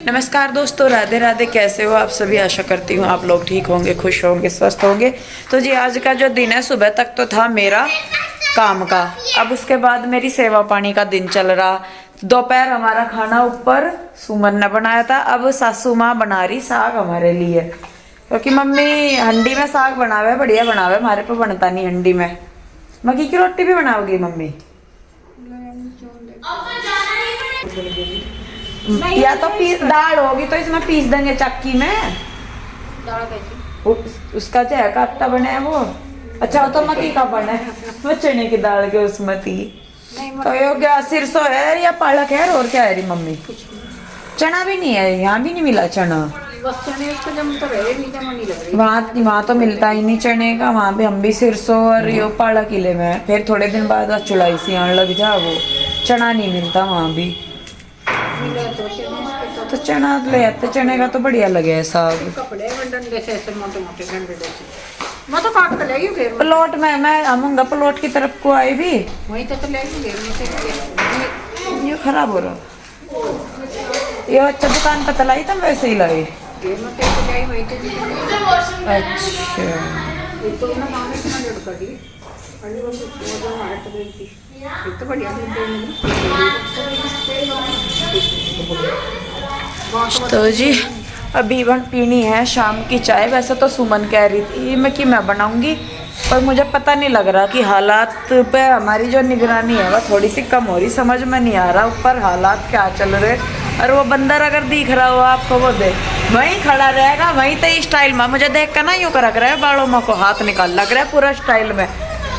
नमस्कार दोस्तों, राधे राधे। कैसे हो आप सभी? आशा करती हूँ आप लोग ठीक होंगे, खुश होंगे, स्वस्थ होंगे। तो जी आज का जो दिन है, सुबह तक तो था मेरा काम का। अब उसके बाद मेरी सेवा पानी का दिन चल रहा। दोपहर हमारा खाना ऊपर सुमन ने बनाया था। अब सासू माँ बना रही साग हमारे लिए, क्योंकि मम्मी हंडी में साग बनावे, बढ़िया बनावे। हमारे पे बनता नहीं हंडी में। मक्की की रोटी भी बनाओगी मम्मी? या तो पीस दाल होगी तो इसमें पीस देंगे चक्की में। उसका चाहे का आटा बने है वो। अच्छा वो तो मक्की का बने है, वो चने की दाल के उसमें थी। तो ये क्या सिरसों है या पालक है और क्या है री मम्मी? चना भी नहीं है, यहाँ भी नहीं मिला चना। वहाँ तो मिलता ही नहीं चने का। वहाँ भी हम भी सिरसों और यो पालक किले में। फिर थोड़े दिन बाद चुलाई सी आने लग जा, वो चना नहीं मिलता वहाँ भी। तो चना ले आते, चने का तो बढ़िया लगे है साग। प्लॉट में मैं आऊंगा, प्लॉट की तरफ को आई भी वहीं तो ये खराब हो रहा। ये अच्छा दुकान पता लाई था, वैसे ही लाई। अच्छा तो जी अभी बन पीनी है शाम की चाय। वैसे तो सुमन कह रही थी मैं कि मैं बनाऊंगी, पर मुझे पता नहीं लग रहा कि हालात पे हमारी जो निगरानी है वह थोड़ी सी कम हो रही। समझ में नहीं आ रहा ऊपर हालात क्या चल रहे। और वो बंदर अगर दिख रहा हो आपको, वो दे वहीं खड़ा रहेगा, वहीं तो स्टाइल में मुझे देख कर ना यूँ कर रहा है, बालों में को हाथ निकाल लग रहा है पूरा स्टाइल में।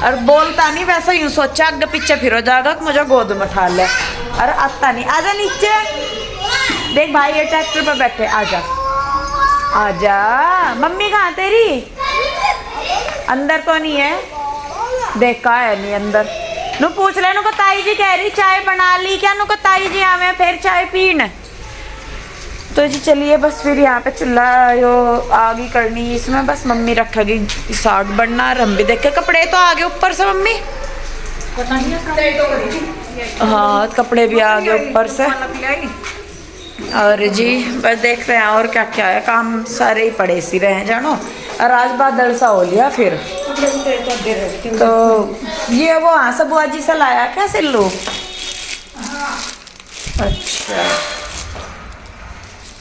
और बोलता नहीं, वैसे यूँ सोचा आगे पीछे फिर जाएगा कि मुझे गोद में उठा ले। और आता नहीं, आजा नीचे देख भाई, ये ट्रैक्टर पर बैठे। आजा आजा। मम्मी कहाँ तेरी? अंदर तो नहीं है, देखा है नहीं अंदर। नु पूछ ले नु को ताई जी कह रही चाय बना ली क्या? नु को ताई जी आवे फिर चाय पीन। तो जी चलिए बस फिर यहाँ पे चूल्हा यो आग ही करनी इसमें। बस मम्मी रखेगी साग बनना और हम भी देखे। कपड़े तो आ गए ऊपर से मम्मी। हाँ कपड़े भी आ गए ऊपर से। और जी बस देख रहे हैं और क्या क्या है। काम सारे ही पड़े सी रहे हैं जानो। और आज बादल सा हो लिया फिर। तो ये वो हाँ सब बुआ जी से लाया क्या सिल्लू? अच्छा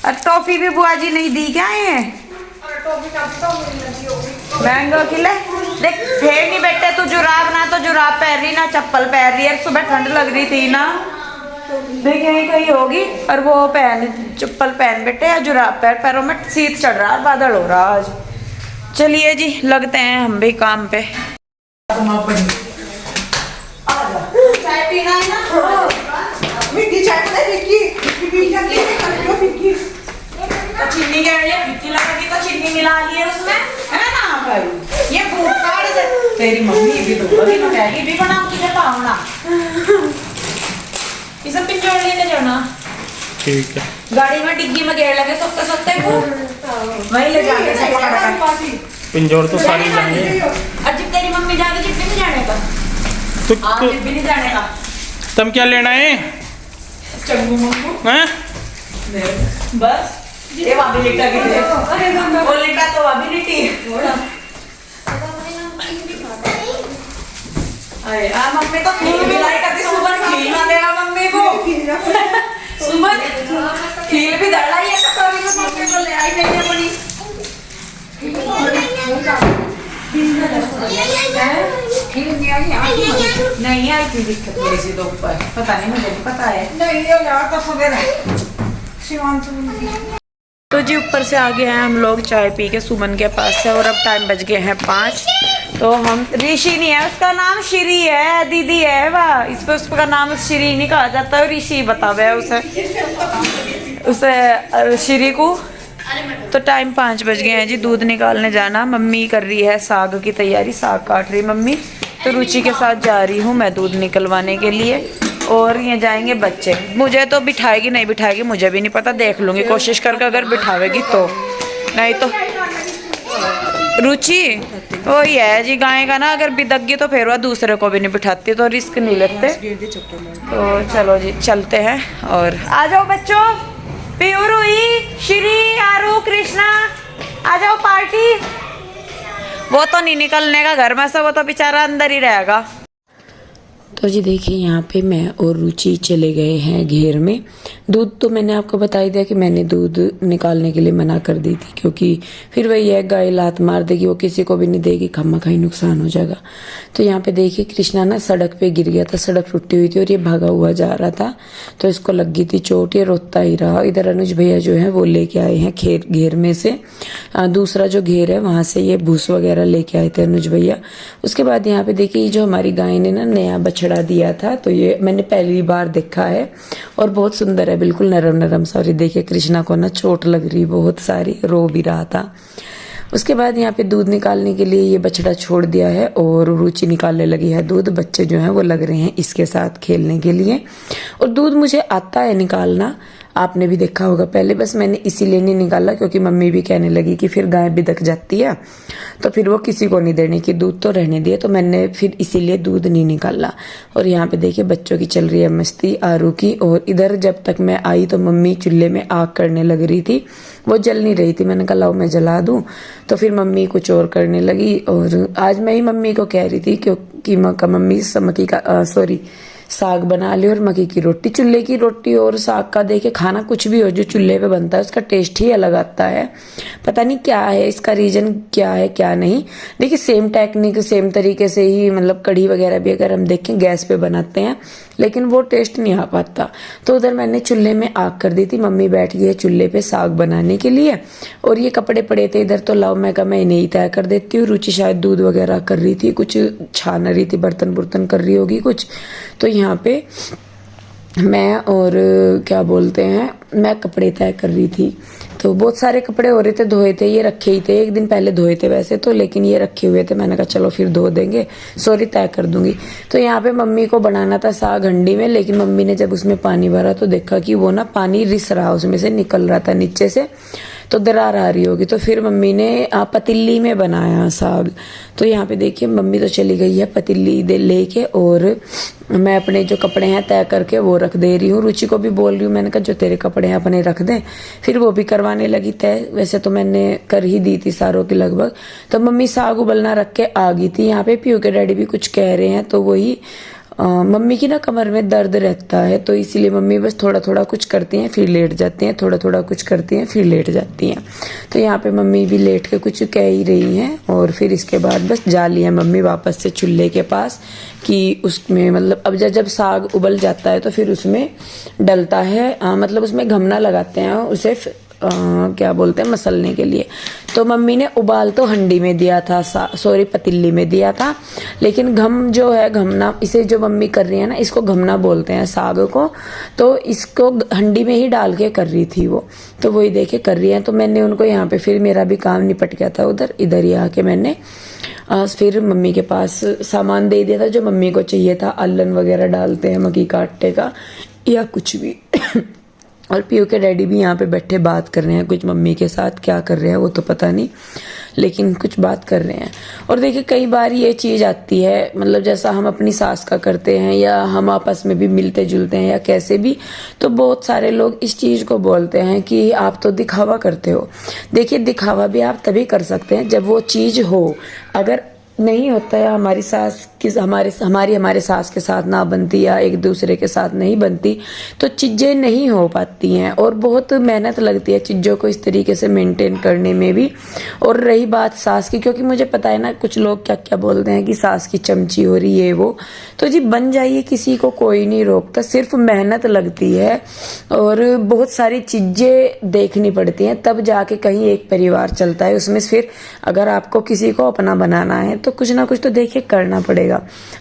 और टॉफी भी बुआ जी नहीं दी क्या है? मैंगो खिले देख। फेर नहीं बैठे तू जुराब, ना तो जुराब पहन रही ना चप्पल पहन रही है। सुबह ठंड लग रही थी ना, देख यहीं कहीं होगी। और वो पहन चप्पल पहन बैठे या जुराब पहन, पैरों में शीत चढ़ रहा, बादल हो रहा आज। चलिए जी लगते हैं हम भी काम पे। चाय पीना है ना? मीठी चाय तो चीनी के लिए मीठी लगेगी तो चीनी मिला लिए उसमें, है ना भाई? ये भूख काट दे तेरी मम्मी भी तो बड़ी ना कहेगी भी बनाओ तुझे पावना। ये सब पिंजौर लेके जाना। ठीक है। गाड़ी में डिग्गी में गेड़ लगे सोते सोते को वहीं ले जाके सब पकड़ के। पिंजौर तो सारी जाने। अजब तेरी मम्मी जाके जितने भी जाने का तो आप भी नहीं जाने का। तुम क्या लेना है? चंगू मंगू हैं? बस ये वाबी लिटा की दे। वो लिटा तो वाबी लिटी। अरे आ मम्मी तो खील भी लाई करती। सुबह खील ना देगा मम्मी को। सुबह खील भी दड़ा ये कटोरी में मम्मी को ले आई नहीं अपनी। नहीं आई थी दिक्कत मेरी सी तो ऊपर, पता नहीं मुझे नहीं पता है। नहीं ये यार तो सवेरे तो जी ऊपर से आ गए हैं हम लोग चाय पी के सुमन के पास से। और अब टाइम बज गए हैं 5। तो हम ऋषि नहीं है, उसका नाम श्री है, दीदी है वाह। इस पर उसका नाम श्री नहीं कहा जाता है, ऋषि बतावे उसे श्री को। तो टाइम 5 बज गए हैं जी, दूध निकालने जाना। मम्मी कर रही है साग की तैयारी, साग काट रही मम्मी। तो रुचि के साथ जा रही हूँ मैं दूध निकलवाने के लिए। और ये जाएंगे बच्चे। मुझे तो बिठाएगी नहीं बिठाएगी मुझे भी नहीं पता, देख लूँगी कोशिश करके अगर बिठावेगी तो। नहीं तो रुचि वही है जी, गाय का ना अगर बिदगी तो फिर वह दूसरे को भी नहीं बिठाती, तो रिस्क नहीं लेते। तो चलो जी चलते हैं। और आ जाओ बच्चों, पीयू रुई जाओ पार्टी। वो तो नहीं निकलने का घर में से, वो तो बेचारा अंदर ही रहेगा। तो जी देखिए यहाँ पे मैं और रुचि चले गए हैं घेर में। दूध तो मैंने आपको बता ही दिया कि मैंने दूध निकालने के लिए मना कर दी थी, क्योंकि फिर वही है, गाय लात मार देगी, वो किसी को भी नहीं देगी, खामखा ही नुकसान हो जाएगा। तो यहाँ पे देखिए कृष्णा ना सड़क पे गिर गया था, सड़क टूटी हुई थी और ये भागा हुआ जा रहा था, तो इसको लग गई थी चोट, ये रोता ही रहा। इधर अनुज भैया जो है वो लेके आए हैं घेर में से, दूसरा जो घेर है वहां से ये भूस वगैरह लेके आए थे अनुज भैया। उसके बाद यहाँ पे देखिए जो हमारी गाय ने ना नया बछड़ा दिया था, तो ये मैंने पहली बार देखा है और बहुत सुंदर है, बिल्कुल नरम नरम सा। और ये देखिए कृष्णा को ना चोट लग रही बहुत सारी, रो भी रहा था। उसके बाद यहाँ पे दूध निकालने के लिए ये बछड़ा छोड़ दिया है और रुचि निकालने लगी है दूध। बच्चे जो हैं वो लग रहे हैं इसके साथ खेलने के लिए। और दूध मुझे आता है निकालना, आपने भी देखा होगा पहले, बस मैंने इसीलिए नहीं निकाला क्योंकि मम्मी भी कहने लगी कि फिर गाय बिदक जाती है, तो फिर वो किसी को नहीं देने की, दूध तो रहने दिए, तो मैंने फिर इसीलिए दूध नहीं निकाला। और यहाँ पे देखिए बच्चों की चल रही है मस्ती आरू की। और इधर जब तक मैं आई तो मम्मी चूल्हे में आग करने लग रही थी, वो जल नहीं रही थी। मैंने कहा लाओ मैं जला दूं, तो फिर मम्मी कुछ और करने लगी। और आज मैं ही मम्मी को कह रही थी क्योंकि मम्मी मक्की का साग बना ली और मक्की की रोटी। चूल्हे की रोटी और साग का देखे खाना कुछ भी हो जो चूल्हे पे बनता है उसका टेस्ट ही अलग आता है। पता नहीं क्या है इसका रीजन, क्या है क्या नहीं। देखिए सेम टेक्निक सेम तरीके से ही, मतलब कढ़ी वगैरह भी अगर हम देखें गैस पे बनाते हैं, लेकिन वो टेस्ट नहीं आ पाता। तो उधर मैंने चूल्हे में आग कर दी थी, मम्मी बैठ गई है चूल्हे पे साग बनाने के लिए। और ये कपड़े पड़े थे इधर, तो लाओ मैं कहा मैं इन्हें ही तय कर देती हूँ। रुचि शायद दूध वगैरह कर रही थी, कुछ छान रही थी, बर्तन बुर्तन कर रही होगी कुछ। तो यहाँ पे मैं और क्या बोलते हैं, मैं कपड़े तय कर रही थी। तो बहुत सारे कपड़े हो रहे थे, धोए थे, ये रखे ही थे, एक दिन पहले धोए थे वैसे तो, लेकिन ये रखे हुए थे। मैंने कहा चलो फिर धो देंगे, सॉरी तय कर दूंगी। तो यहाँ पे मम्मी को बनाना था साग हंडी में, लेकिन मम्मी ने जब उसमें पानी भरा तो देखा कि वो ना पानी रिस रहा, उसमें से निकल रहा था नीचे से, तो दरार आ रही होगी। तो फिर मम्मी ने पतीली में बनाया साग। तो यहाँ पे देखिए मम्मी तो चली गई है पतीली लेके, और मैं अपने जो कपड़े हैं तय करके वो रख दे रही हूँ। रुचि को भी बोल रही हूँ, मैंने कहा जो तेरे कपड़े हैं अपने रख दे। फिर वो भी करवाने लगी तय, वैसे तो मैंने कर ही दी थी सारों की लगभग। तो मम्मी साग उबलना रख के आ गई थी। यहाँ पे पीयू के डैडी भी कुछ कह रहे हैं, तो वही मम्मी की ना कमर में दर्द रहता है, तो इसीलिए मम्मी बस थोड़ा थोड़ा कुछ करती हैं फिर लेट जाती हैं, थोड़ा थोड़ा कुछ करती हैं फिर लेट जाती हैं। तो यहाँ पे मम्मी भी लेट के कुछ कह ही रही हैं। और फिर इसके बाद बस जा ली है मम्मी वापस से चूल्हे के पास, कि उसमें मतलब अब जब साग उबल जाता है तो फिर उसमें डलता है, मतलब उसमें घमना लगाते हैं उसे क्या बोलते हैं मसलने के लिए। तो मम्मी ने उबाल तो हंडी में दिया था, सॉरी पतीली में दिया था, लेकिन घम जो है घमना, इसे जो मम्मी कर रही है ना इसको घमना बोलते हैं साग को। तो इसको हंडी में ही डाल के कर रही थी वो, तो वही देखे कर रही है। तो मैंने उनको यहाँ पे, फिर मेरा भी काम निपट गया था उधर, इधर ही आके मैंने फिर मम्मी के पास सामान दे दिया था जो मम्मी को चाहिए था। अल्लन वगैरह डालते हैं मक्की का आटे का या कुछ भी। और पीयू के डैडी भी यहाँ पे बैठे बात कर रहे हैं कुछ मम्मी के साथ, क्या कर रहे हैं वो तो पता नहीं, लेकिन कुछ बात कर रहे हैं। और देखिए कई बार ये चीज़ आती है, मतलब जैसा हम अपनी सास का करते हैं या हम आपस में भी मिलते जुलते हैं या कैसे भी, तो बहुत सारे लोग इस चीज़ को बोलते हैं कि आप तो दिखावा करते हो। देखिए दिखावा भी आप तभी कर सकते हैं जब वो चीज़ हो, अगर नहीं होता है हमारी सास की हमारे सास के साथ ना बनती या एक दूसरे के साथ नहीं बनती, तो चीज़ें नहीं हो पाती हैं और बहुत मेहनत लगती है चीज़ों को इस तरीके से मेंटेन करने में भी। और रही बात सास की, क्योंकि मुझे पता है ना कुछ लोग क्या क्या बोलते हैं कि सास की चमची हो रही है वो, तो जी बन जाइए, किसी को कोई नहीं रोकता, सिर्फ मेहनत लगती है और बहुत सारी चीज़ें देखनी पड़ती हैं, तब जाके कहीं एक परिवार चलता है। उसमें फिर अगर आपको किसी को अपना बनाना है तो कुछ ना कुछ तो देखिए करना पड़ेगा।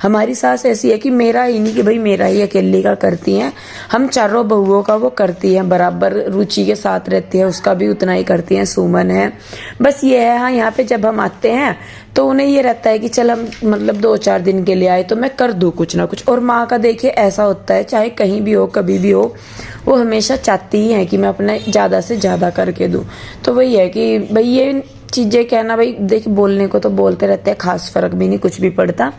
हमारी सास ऐसी है कि मेरा ही नहीं कि भाई मेरा ही अकेली का करती हैं, हम चारों बहुओं का वो करती हैं बराबर, रुचि के साथ रहती है उसका भी उतना ही करती हैं, सुमन है। बस ये है हाँ, यहाँ पे जब हम आते हैं तो उन्हें ये रहता है कि चल हम मतलब 2-4 दिन के लिए आए तो मैं कर दूं कुछ ना कुछ। और माँ का देखिए ऐसा होता है, चाहे कहीं भी हो कभी भी हो, वो हमेशा चाहती ही है कि मैं अपना ज़्यादा से ज़्यादा करके दूं। तो वही है कि भाई ये चीज़ें कहना भाई देखिए, बोलने को तो बोलते रहते हैं, खास फर्क भी नहीं कुछ भी पड़ता,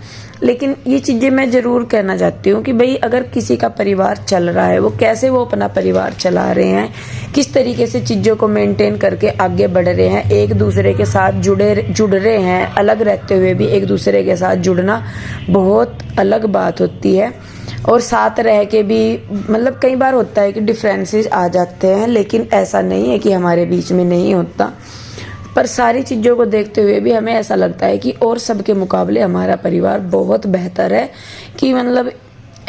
लेकिन ये चीज़ें मैं ज़रूर कहना चाहती हूँ कि भाई अगर किसी का परिवार चल रहा है, वो कैसे वो अपना परिवार चला रहे हैं, किस तरीके से चीज़ों को मेंटेन करके आगे बढ़ रहे हैं, एक दूसरे के साथ जुड़ रहे हैं। अलग रहते हुए भी एक दूसरे के साथ जुड़ना बहुत अलग बात होती है, और साथ रह के भी मतलब कई बार होता है कि डिफरेंसेस आ जाते हैं, लेकिन ऐसा नहीं है कि हमारे बीच में नहीं होता। पर सारी चीज़ों को देखते हुए भी हमें ऐसा लगता है कि और सबके मुकाबले हमारा परिवार बहुत बेहतर है, कि मतलब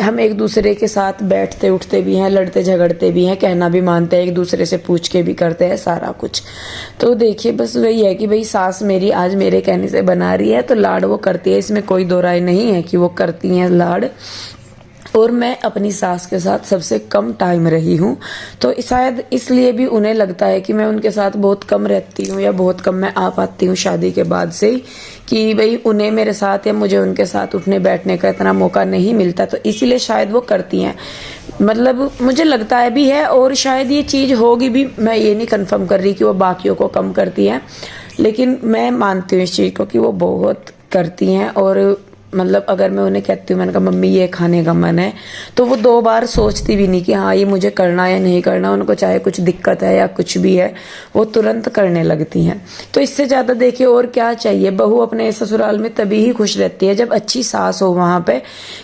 हम एक दूसरे के साथ बैठते उठते भी हैं, लड़ते झगड़ते भी हैं, कहना भी मानते हैं, एक दूसरे से पूछ के भी करते हैं सारा कुछ। तो देखिए बस वही है कि भाई सास मेरी आज मेरे कहने से बना रही है तो लाड वो करती है, इसमें कोई दो राय नहीं है कि वो करती हैं लाड। और मैं अपनी सास के साथ सबसे कम टाइम रही हूँ, तो शायद इसलिए भी उन्हें लगता है कि मैं उनके साथ बहुत कम रहती हूँ या बहुत कम मैं आ पाती हूँ शादी के बाद से ही, कि भाई उन्हें मेरे साथ या मुझे उनके साथ उठने बैठने का इतना मौका नहीं मिलता, तो इसीलिए शायद वो करती हैं। मतलब मुझे लगता है भी है, और शायद ये चीज़ होगी भी, मैं ये नहीं कन्फर्म कर रही कि वो बाकियों को कम करती हैं, लेकिन मैं मानती हूँ इस चीज़ को कि वो बहुत करती हैं। और मतलब अगर मैं उन्हें कहती हूँ, मैंने कहा मम्मी ये खाने का मन है, तो वो 2 बार सोचती भी नहीं कि हाँ ये मुझे करना या नहीं करना। उनको चाहे कुछ दिक्कत है या कुछ भी है, वो तुरंत करने लगती हैं। तो इससे ज़्यादा देखिए और क्या चाहिए। बहू अपने ससुराल में तभी ही खुश रहती है जब अच्छी सास हो वहाँ पे,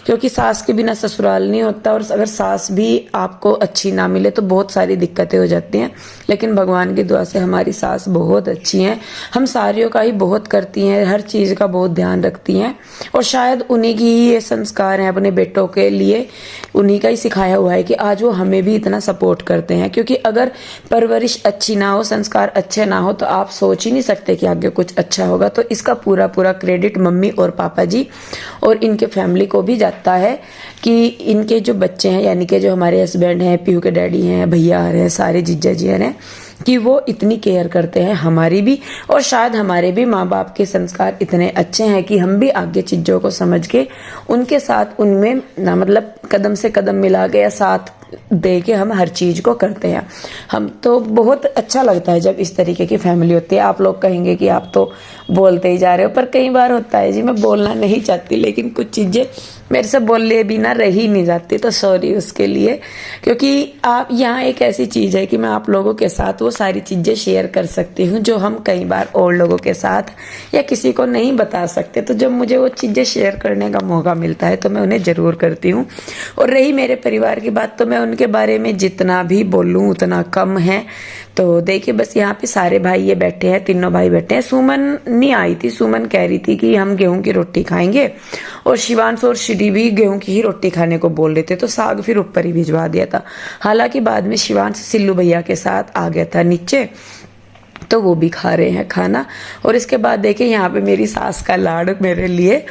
क्योंकि सास के बिना ससुराल नहीं होता। और अगर सास भी आपको अच्छी ना मिले तो बहुत सारी दिक्कतें हो जाती हैं, लेकिन भगवान की दुआ से हमारी सास बहुत अच्छी हैं। हम सारियों का ही बहुत करती हैं, हर चीज़ का बहुत ध्यान रखती हैं, और शायद उन्हीं की ही ये संस्कार हैं अपने बेटों के लिए, उन्हीं का ही सिखाया हुआ है कि आज वो हमें भी इतना सपोर्ट करते हैं। क्योंकि अगर परवरिश अच्छी ना हो, संस्कार अच्छे ना हो, तो आप सोच ही नहीं सकते कि आगे कुछ अच्छा होगा। तो इसका पूरा पूरा क्रेडिट मम्मी और पापा जी और इनके फैमिली को भी जाता है, कि इनके जो बच्चे हैं, यानी कि जो हमारे हस्बैंड हैं, पीहू के डैडी हैं, भैया आ रहे हैं, सारे जीजा जी आ रहे हैं, कि वो इतनी केयर करते हैं हमारी भी। और शायद हमारे भी माँ बाप के संस्कार इतने अच्छे हैं कि हम भी आगे चीज़ों को समझ के उनके साथ उनमें ना मतलब कदम से कदम मिला के या साथ दे के हम हर चीज़ को करते हैं। हम तो बहुत अच्छा लगता है जब इस तरीके की फैमिली होती है। आप लोग कहेंगे कि आप तो बोलते ही जा रहे हो, पर कई बार होता है जी मैं बोलना नहीं चाहती, लेकिन कुछ चीज़ें मेरे से बोले बिना रही नहीं जाती, तो सॉरी उसके लिए। क्योंकि आप यहाँ एक ऐसी चीज़ है कि मैं आप लोगों के साथ वो सारी चीज़ें शेयर कर सकती हूँ जो हम कई बार और लोगों के साथ या किसी को नहीं बता सकते। तो जब मुझे वो चीज़ें शेयर करने का मौका मिलता है तो मैं उन्हें ज़रूर करती हूँ। और रही मेरे परिवार की बात, तो मैं उनके बारे में जितना भी बोलूँ उतना कम है। तो देखिए बस यहाँ पे सारे भाई ये बैठे हैं, तीनों भाई बैठे हैं। सुमन नहीं आई थी, सुमन कह रही थी कि हम गेहूं की रोटी खाएंगे, और शिवांश और श्री भी गेहूं की ही रोटी खाने को बोल रहे थे, तो साग फिर ऊपर ही भिजवा दिया था। हालांकि बाद में शिवांश सिल्लू भैया के साथ आ गया था नीचे, तो वो भी खा रहे हैं खाना। और इसके बाद देखिए यहाँ पे मेरी सास का लाड़ मेरे लिए,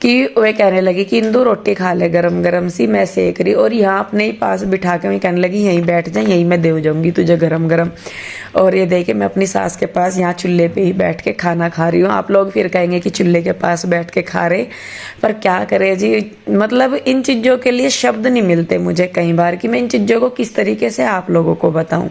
कि वे कहने लगी कि इंदु रोटी खा ले गरम गरम सी, मैं सेक रही। और यहाँ अपने ही पास बिठा के मैं कहने लगी यहीं बैठ जाए, यहीं मैं दे जाऊंगी तुझे गरम गरम। और ये देखिए मैं अपनी सास के पास यहाँ चूल्हे पे ही बैठ के खाना खा रही हूँ। आप लोग फिर कहेंगे कि चूल्हे के पास बैठ के खा रहे, पर क्या करे जी, मतलब इन चीज़ों के लिए शब्द नहीं मिलते मुझे कई बार कि मैं इन चीज़ों को किस तरीके से आप लोगों को बताऊँ।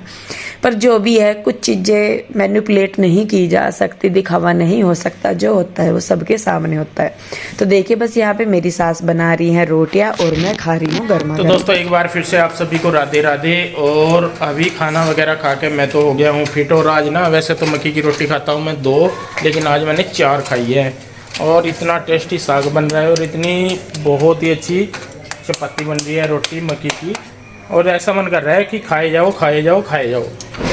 पर जो भी है, कुछ चीज़ें मैनिपुलेट नहीं की जा सकती, दिखावा नहीं हो सकता, जो होता है वो सबके सामने होता है। तो देखिए बस यहाँ पे मेरी सास बना रही है रोटियां और मैं खा रही हूँ गर्मा। तो दोस्तों एक बार फिर से आप सभी को राधे राधे। और अभी खाना वगैरह खा के मैं तो हो गया हूँ फिट। और आज ना वैसे तो मक्की की रोटी खाता हूँ मैं 2, लेकिन आज मैंने 4 खाई है। और इतना टेस्टी साग बन रहा है और इतनी बहुत ही अच्छी चपाती बन रही है रोटी मक्की की। और ऐसा मन कर रहा है कि खाए जाओ खाए जाओ खाए जाओ।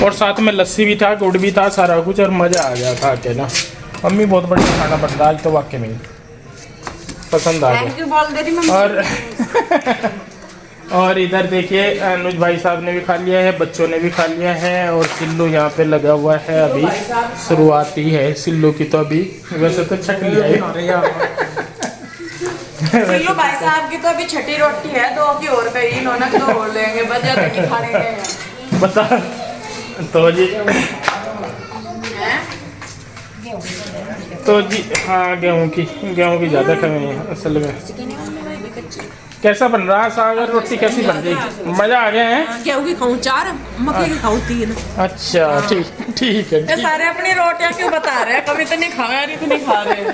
और साथ में लस्सी भी था, गुड़ भी था, सारा कुछ, और मज़ा आ गया खा के ना। मम्मी बहुत बढ़िया खाना बन रहा आज तो, वाकई में पसंद आ गया। और इधर देखिए अनुज भाई साहब ने भी खा लिया है, बच्चों ने भी खा लिया है। और सिल्लू यहाँ पे लगा हुआ है, अभी शुरुआती है सिल्लू की। तो अभी वैसे तो छक लिया है सिल्लू भाई साहब की तो अभी छठी रोटी है, 2 की और कही इन्होंने, 2 और लेंगे बजा तक ही खाने के। बता तो जी, तो जी हाँ गेहूं की ज़्यादा कमी है असल में। कैसा बन रहा है साग और रोटी, कैसी बन रही? मजा आ गया है। गेहूं की खाऊं 4, मक्के की खाऊं 3। अच्छा ठीक है। ये सारे अपनी रोटियां क्यों बता रहे हैं? कभी तो नहीं खाया, नहीं तो नहीं खा रहे।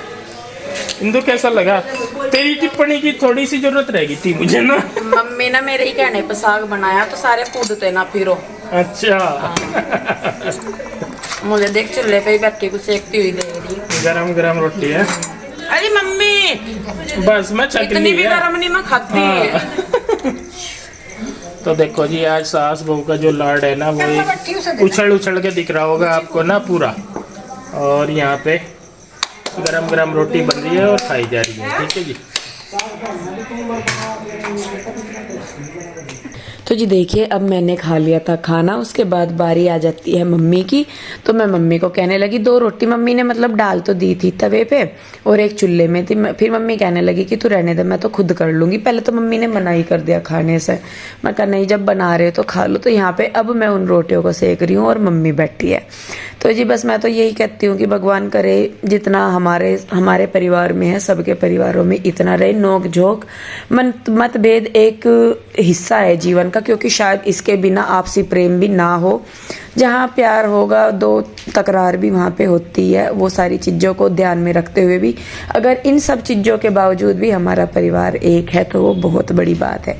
इंदु कैसा लगा? तेरी टिप्पणी की थोड़ी सी जरूरत रहेगी थी मुझे ना। मम्मी ने मेरे ही कहने पे साग बनाया तो सारे कूदते ना फिरो। अच्छा मुझे देख चूल्हे पे ही बैठी को सेकती हुई दे रही। गरम गरम रोटी है। अरे मम्मी बस मैं चख इतनी ली भी है। गरम नहीं मैं खाती। हाँ। तो देखो जी, आज सास बहू का जो लाड है ना, वो उछल उछल के दिख रहा होगा आपको ना पूरा। और यहाँ पे गरम गरम रोटी बन रही है और खाई जा रही है। ठीक है जी। तो जी देखिए, अब मैंने खा लिया था खाना, उसके बाद बारी आ जाती है मम्मी की। तो मैं मम्मी को कहने लगी, 2 रोटी मम्मी ने मतलब डाल तो दी थी तवे पे और एक चूल्हे में थी। फिर मम्मी कहने लगी कि तू रहने दे, मैं तो खुद कर लूँगी। पहले तो मम्मी ने मना ही कर दिया खाने से। मैं कहा नहीं, जब बना रहे हो तो खा लो। तो यहाँ पे अब मैं उन रोटियों को सेक रही हूँ और मम्मी बैठी है। तो जी बस मैं तो यही कहती हूँ कि भगवान करे जितना हमारे परिवार में है, सबके परिवारों में इतना रहे। नोक झोंक मतभेद एक हिस्सा है जीवन का, क्योंकि शायद इसके बिना आपसी प्रेम भी ना हो। जहाँ प्यार होगा, 2 तकरार भी वहाँ पे होती है। वो सारी चीज़ों को ध्यान में रखते हुए भी अगर इन सब चीज़ों के बावजूद भी हमारा परिवार एक है तो वो बहुत बड़ी बात है।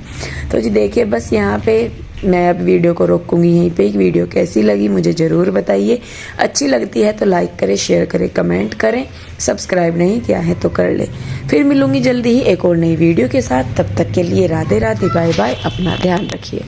तो जी देखिए, बस यहाँ पे मैं अब वीडियो को रोकूंगी यहीं पे। वीडियो कैसी लगी मुझे ज़रूर बताइए। अच्छी लगती है तो लाइक करें, शेयर करें, कमेंट करें। सब्सक्राइब नहीं किया है तो कर ले। फिर मिलूंगी जल्दी ही एक और नई वीडियो के साथ। तब तक के लिए राधे राधे, बाय बाय। अपना ध्यान रखिए।